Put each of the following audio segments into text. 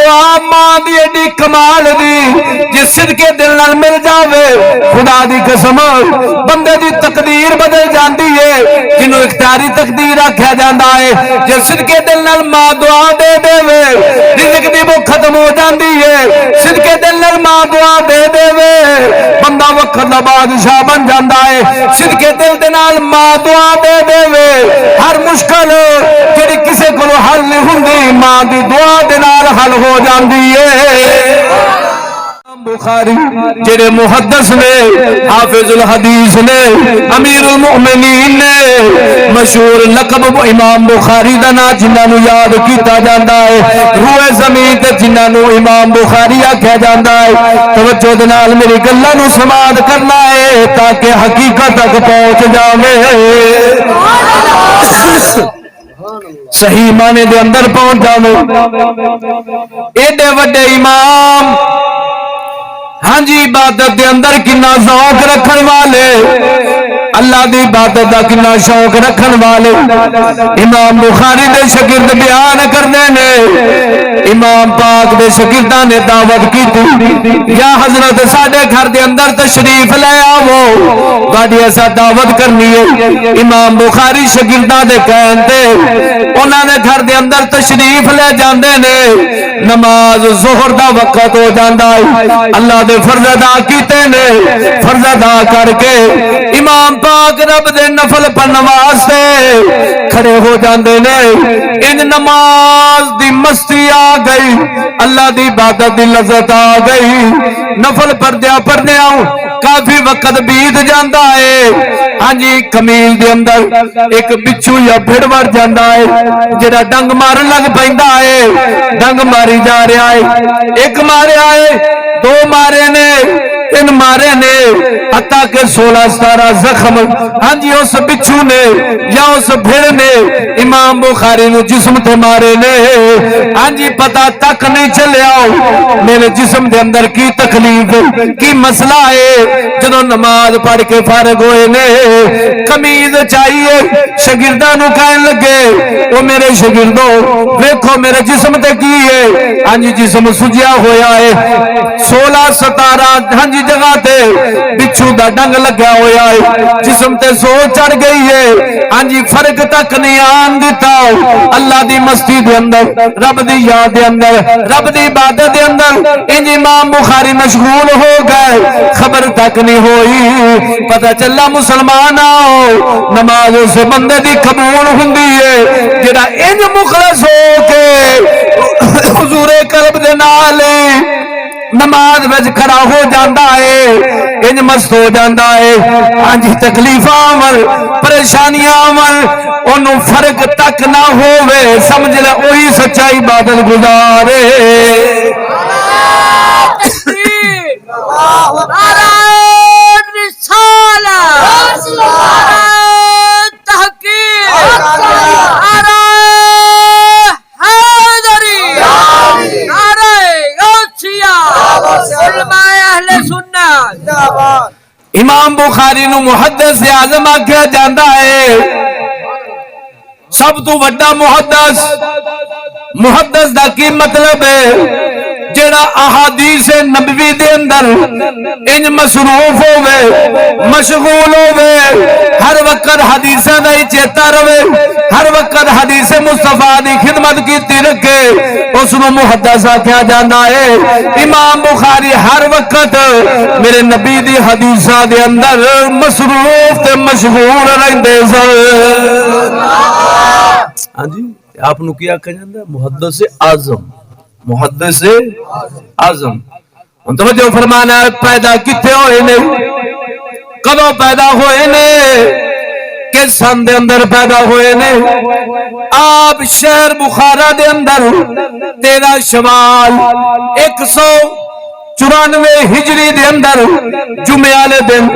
دعا ماں دی ایڈی کمال دی جس صدقے دل نال مل جاوے خدا دی قسم بندے دی تقدیر بدل جاندی ہے جنوں اختیاری تقدیر آکھیا جاندا ہے جس صدقے دل نال ماں دعا دے دے رزق دی وہ ختم ہو جاندی ہے صدقے دل نال ماں دعا دے دے بندہ وقت دا بادشاہ بن جاندا ہے صدقے دل دے نال ماں دعا دے دے ہر مشکل جڑی کسے کول حل نہیں ہوندی ماں دی دعا دے نال حل ہو جاندی ہے بخاری جڑے محدث نے حافظ الحدیث نے امیر المؤمنین نے مشہور لقب امام بخاری دا نا جنہاں نو یاد کیتا جاندا ہے روئے زمین تے جنہاں نو امام بخاری آکھیا جاندا ہے توجہ دے نال میری گلاں نو سماعت کرنا ہے تاکہ حقیقت تک پہنچ جاوے صحیح معنی دے اندر پہنچ جاوے ایڈے وڈے امام ہاں جی عبادت دے اندر کنا ذوق رکھن والے اللہ دی عبادت دا کنا شوق رکھن والے امام بخاری دے شاگرد بیان کرنے نے امام پاک دے شاگرداں نے دعوت کی یا حضرت ساڈے گھر دے اندر تشریف لے آو گاڑی ایسا دعوت کرنی ہے امام بخاری شاگرداں دے کہن تے انہاں نے گھر دے اندر تشریف لے جاندے نے نماز ظہر دا وقت ہو جاندا ہے اللہ دے فرض ادا کیتے نے فرض ادا کر کے امام پاک رب دے نفل پڑھن واسطے کھڑے ہو جاندے نے ان نماز دی مستی آ گئی اللہ دی عبادت دی لذت آ گئی نفل پڑھدیا کافی وقت بیت جاندا ہے ہاں جی کمیل دے اندر ایک بچھو یا بھڑ وڑ جاندا ہے جڑا ڈنگ مارن لگ پیندا ہے ڈنگ ماری جا رہا ہے ایک ماریا ہے دو مارے نے تین مارے نے حتیٰ کہ 16-17 زخم ہاں جی اس بچھو نے یا اس بھیڑ نے امام بخاری نو جسم تے مارے نے ہاں جی پتہ تک نہیں چلیا میرے جسم دے اندر کی تکلیف کی مسئلہ ہے جدوں نماز پڑھ کے فارغ ہوئے نے قمیض چاہیے شاگرداں نو کہن لگے او میرے شاگردو دیکھو میرے جسم تے کی ہے ہاں جی جسم سجیا ہویا ہے 16-17 ہاں جی جگہ تے بچھو دا ڈنگ لگیا ہویا ہے جسم تے سو چڑھ گئی ہے ہاں جی فرق تک نہیں آن دیتا اللہ دی مستی دے اندر رب دی یاد دے اندر رب دی عبادت دے اندر انج امام بخاری مشغول ہو گئے خبر تک نہیں ہوئی پتہ چلا مسلمان آؤ نماز اس بندے دی قبول ہوندی ہے جڑا انج مخلص ہو کے حضور قلب دے نال نماز وچ کھڑا ہو جاندا ہے انج مست ہو جاندا ہے ہاں جی تکلیفاں ول پریشانیاں ول اونوں فرق تک نہ ہووے سمجھ لے وہی سچا عبادت گزارے امام بخاری نو محدث اعظم آکھیا جاندا ہے سب تو بڑا محدث دا کی مطلب ہے جڑا احادیث نبوی دے اندر انج مصروف ہوے مشغول ہوے ہر وقت حدیثاں دا چیتا رہے ہر وقت حدیث مصطفیٰ دی خدمت کیتی رکھے اس نو محدث آکھیا جاندا ہے امام بخاری ہر وقت میرے نبی دی حدیثاں دے اندر مصروف تے مشغول رہندے سن ہاں جی آپ نو کیا کہا جاندا محدث اعظم محدث اعظم ان توجہ فرمانا پیدا کتے ہوئے نے کدوں پیدا ہوئے نے کس سن دے اندر پیدا ہوئے نے آپ شہر بخارا دے اندر 13 شوال 194 ہجری دے اندر جمعے والے دن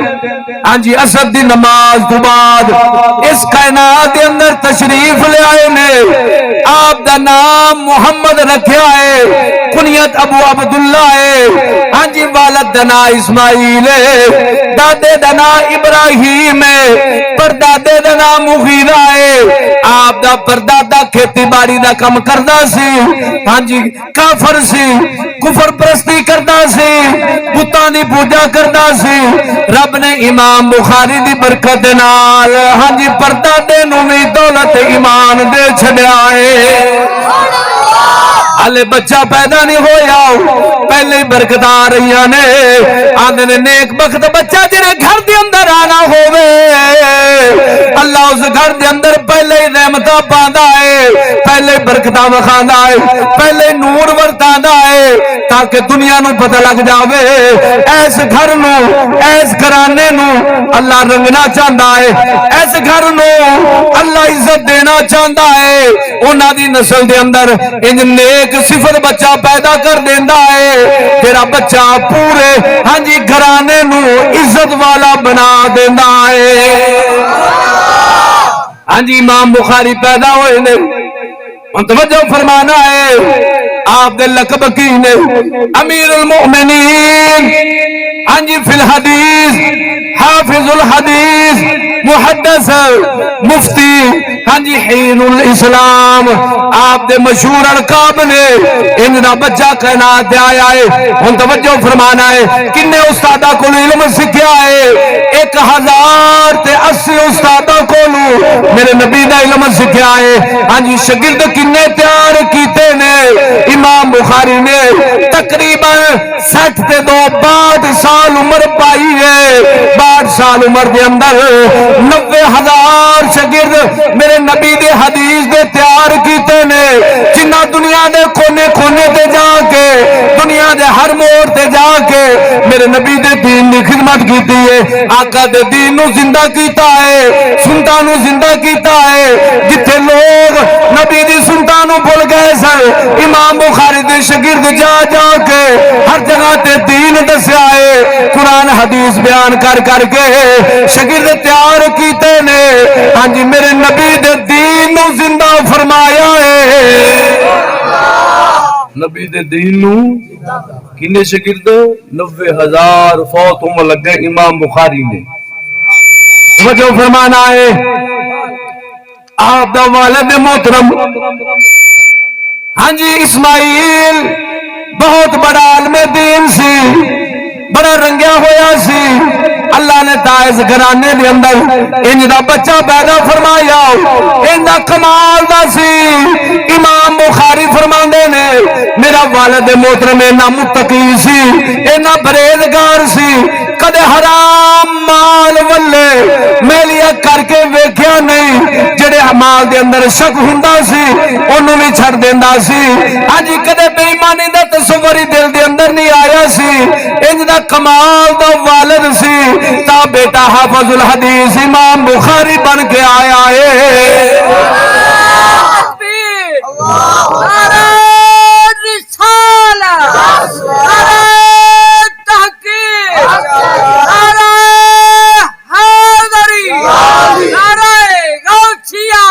ہاں جی عصر دی نماز تو بعد اس کائنات دے اندر تشریف لے آئے نے آپ دا نام محمد رکھیا ہے کنیت ابو عبداللہ ہے، ہاں جی والد دا نام اسماعیل ہے، دادے دا نام ابراہیم ہے، پردادے دا نام مغیرہ ہے۔ آپ دا پردادا کھیتی باڑی دا کم کردا سی، ہاں جی کافر سی، کفر پرستی کردا سی، بتاں دی پوجا کردا سی۔ رب نے امام بخاری دی برکت نال ہاں جی پردادے نو وی دولت ایمان دے چھڈیا ہے۔ ہلے بچہ پیدا نہیں ہویا، پہلے ہی برکت آ رہی نے، آندے نے نیک بخت بچہ جنہیں گھر دے اندر آنا ہووے، اللہ اس گھر دے اندر پہلے ہی رحمتہ پاندا ہے، پہلے ہی برکتہ وکھاندا ہے، پہلے ہی نور ورتاندا ہے، تاکہ دنیا نو پتہ لگ جاوے ایس گھر نو، ایس گھرانے نو اللہ رنگنا چاہتا ہے، ایس گھر نو اللہ عزت دینا چاہتا ہے۔ انہاں دی نسل دے اندر انج نیک صفت بچہ پیدا کر دیندا ہے، تیرا بچہ پورے ہاں جی گھرانے نو عزت والا بنا دیندا ہے۔ ہاں جی امام بخاری پیدا ہوئے نے، توجہ فرمانا ہے، آپ دے لقب کی نے امیر المؤمنین، ہاں جی فی الحدیث، حافظ الحدیث، محدث، مفتی، ہاں جی حین الاسلام، آپ دے مشہور القاب نے، ان دا بچہ کائنات دے آیا ہے۔ ہن توجہ فرمانا ہے، کنے استادہ کو علم سکھیا ہے؟ 1080 استادہ کو میرے نبی دا علم سکھیا ہے۔ ہاں جی شاگرد کنے تیار کیتے نے؟ امام بخاری نے تقریباً 60 تے 62 سال عمر پائی ہے، 62 سال عمر دے اندر 90,000 شاگرد میرے نبی دے حدیث دے تیار کیتے نے، جنہ دنیا دے کونے کونے تے جا کے، دنیا دے ہر موڑ تے جا کے میرے نبی دے دین دی خدمت کیتی ہے، آقا دے دین نو زندہ کیتا ہے، سنتاں نو زندہ کیتا ہے۔ جتھے لوگ نبی دی سنتاں نو بھول گئے سن، امام بخاری دے شاگرد جا جا کے ہر جگہ تے دین دسیا ہے، قرآن حدیث بیان کر کر کے شاگرد تیار کیتے نے، ہاں جی میرے نبی دے دین نو زندہ فرمایا ہے۔ نبی دے دین نو کنے شاگرد 90,000 فوت عمر لگ گئے امام بخاری نے۔ وجہ فرمانا ہے، آپ دا والد محترم ہاں جی اسماعیل بہت بڑا عالم دین سی، بڑا رنگیا ہویا سی، اللہ نے تائز گھرانے دے اندر انج دا بچہ پیدا فرمایا، ان دا کمال دا سی۔ امام بخاری فرماندے نے میرا والد محترم اینا متقی سی، اینا پرہیزگار سی، کدے حرام مال ولے میلیا کر کے ویکھیا نہیں، جڑے مال دے اندر شک ہوندا سی اونوں بھی چھڑ دیندا سی، اج کدے بے ایمانی دا تصور ہی دل دے اندر نہیں آیا سی، انج دا کمال دا والد سی، تا بیٹا حافظ الحدیث امام بخاری بن کے آیا ہے۔ نعرہ رسالت، نعرہ تحقیق، نعرہ حیدری، نعرہ غوثیہ،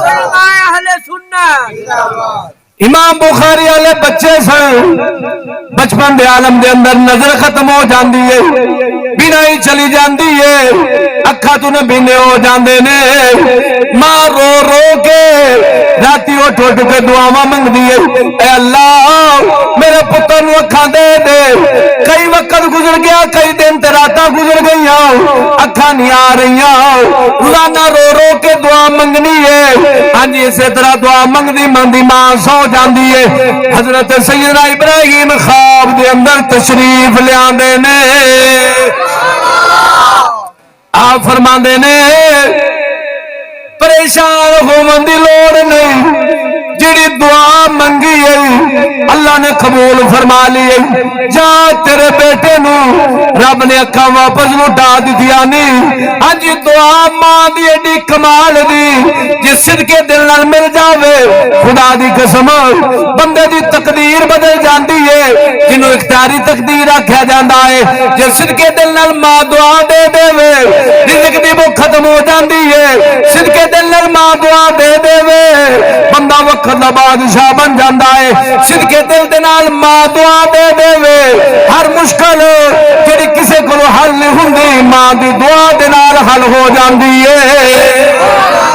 علماء اہل سنت۔ امام بخاری والے بچے سن، بچپن دے عالم دے اندر نظر ختم ہو جاندی ہے، بینائی چلی جاندی ہے، اکھا تو نہ بینے ہو جاندے نے، ماں رو رو کے راتی اٹھ اٹھ کے دعاواں منگ دیئے، اے اللہ میرے پتر نو اکھا دے دے۔ کئی وقت گزر گیا، کئی دن تے راتاں گزر گئیاں، اکھا نہیں آ رہیاں، روزانہ رو رو کے دعا منگنی ہے، ہاں جی اسی طرح دعا منگدی منگدی ماں سو جاندی ہے۔ حضرت سیدنا ابراہیم خواب دے اندر تشریف لیاندے نے، آپ فرماندے نے پریشان ہوون دی لوڑ نہیں، جڑی دعا منگی ہے اللہ نے قبول فرما لی، جا تیرے بیٹے نو رب نے اکھاں واپس لٹا دتیاں نہیں۔ ہاں جی دعا ماں دی ایڈی کمال دی، جے صدقے دل نال مل جاوے خدا دی قسم بندے دی تقدیر بدل جاندی ہے، جنوں اختیاری تقدیر آکھیا جاندا ہے، جے صدقے دل نال ماں دعا دے دے وے رزق دی وہ ختم ہو جاندی ہے، صدقے دل نال ماں دعا دے دے وے بندہ وقت دا بادشاہ بن جاندا ہے صدقے دل دے نال ماں دعا دے دے وے ہر مشکل جڑی کسے کولو حل نہیں ہوندی ماں دی دعا دے نال حل ہو جاندی ہے